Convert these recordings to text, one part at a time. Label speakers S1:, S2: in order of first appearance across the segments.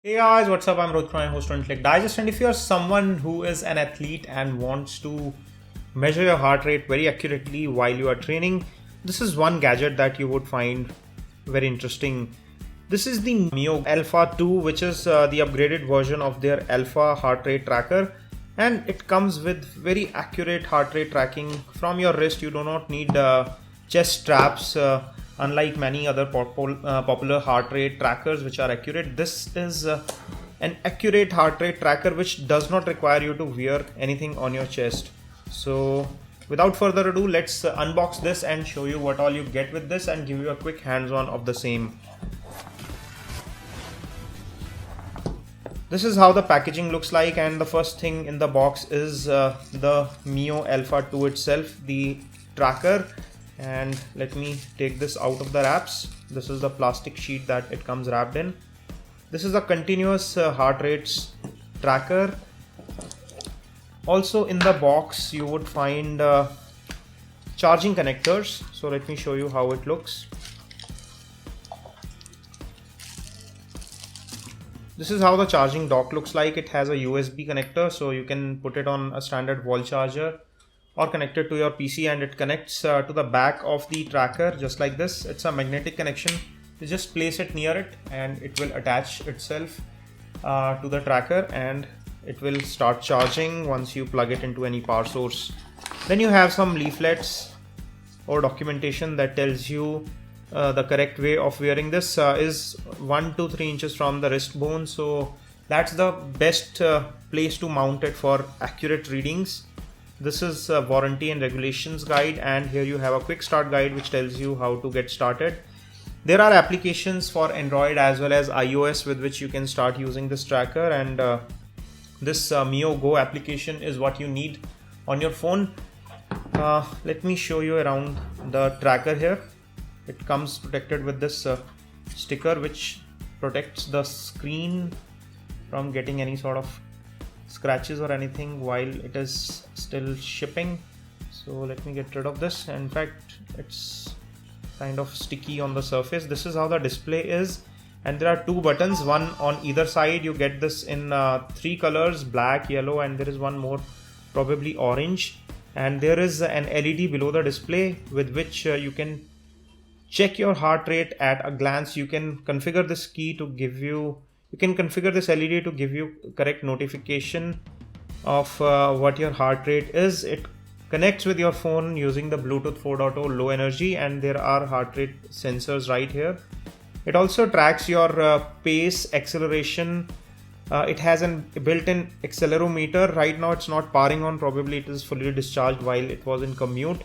S1: Hey guys, what's up? I'm Rohit Khurana, host on Intellect Digest. And if you're someone who is an athlete and wants to measure your heart rate very accurately while you are training, this is one gadget that you would find very interesting. This is the Mio Alpha 2, which is the upgraded version of their Alpha heart rate tracker. And it comes with very accurate heart rate tracking from your wrist. You do not need chest straps. Unlike many other popular heart rate trackers which are accurate, this is an accurate heart rate tracker which does not require you to wear anything on your chest. So without further ado, let's unbox this and show you what all you get with this and give you a quick hands-on of the same. This is how the packaging looks like, and the first thing in the box is the Mio Alpha 2 itself, the tracker. And let me take this out of the wraps. This is the plastic sheet that it comes wrapped in. This is a continuous heart rates tracker. Also in the box you would find charging connectors. So let me show you how it looks. This is how the charging dock looks like. It has a USB connector, so you can put it on a standard wall charger or connect it to your PC, and it connects to the back of the tracker just like this. It's a magnetic connection. You just place it near it and it will attach itself to the tracker, and it will start charging once you plug it into any power source. Then you have some leaflets or documentation that tells you the correct way of wearing this. Is 1 to 3 inches from the wrist bone, so that's the best place to mount it for accurate readings. This is a warranty and regulations guide, and here you have a quick start guide which tells you how to get started. There are applications for Android as well as iOS with which you can start using this tracker, and this Mio Go application is what you need on your phone. Let me show you around the tracker here. It comes protected with this sticker which protects the screen from getting any sort of scratches or anything while it is still shipping. So let me get rid of this. In fact, it's kind of sticky on the surface. This is how the display is, and there are two buttons, one on either side. You get this in 3 colors: black, yellow, and there is one more, probably orange. And there is an LED below the display with which you can check your heart rate at a glance. You can configure this key to give you configure this LED to give you correct notification of what your heart rate is. It connects with your phone using the Bluetooth 4.0 low energy, and there are heart rate sensors right here. It also tracks your pace, acceleration. It has a built-in accelerometer. Right now it's not powering on, probably it is fully discharged while it was in commute.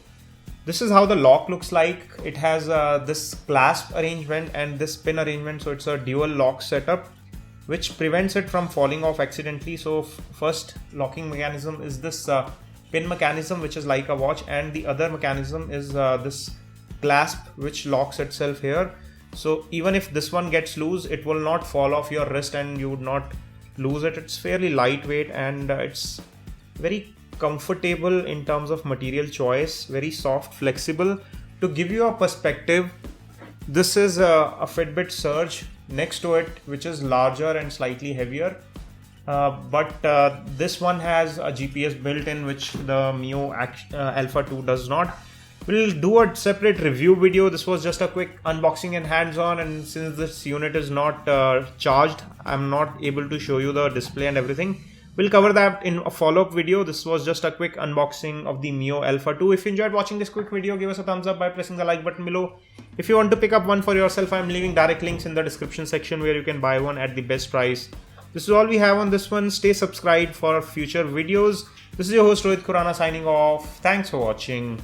S1: This is how the lock looks like. It has this clasp arrangement and this pin arrangement, so it's a dual lock setup which prevents it from falling off accidentally. So first locking mechanism is this pin mechanism, which is like a watch, and the other mechanism is this clasp which locks itself here. So even if this one gets loose, it will not fall off your wrist and you would not lose it. It's fairly lightweight, and it's very comfortable in terms of material choice, very soft, flexible. To give you a perspective, this is a Fitbit Surge next to it, which is larger and slightly heavier, but this one has a GPS built in, which the Mio Alpha 2 does not. We'll do a separate review video. This was just a quick unboxing and hands-on, and since this unit is not charged, I'm not able to show you the display and everything. We'll cover that in a follow-up video. This was just a quick unboxing of the Mio Alpha 2. If you enjoyed watching this quick video, give us a thumbs up by pressing the like button below. If you want to pick up one for yourself, I'm leaving direct links in the description section where you can buy one at the best price. This is all we have on this one. Stay subscribed for future videos. This is your host Rohit Khurana signing off. Thanks for watching.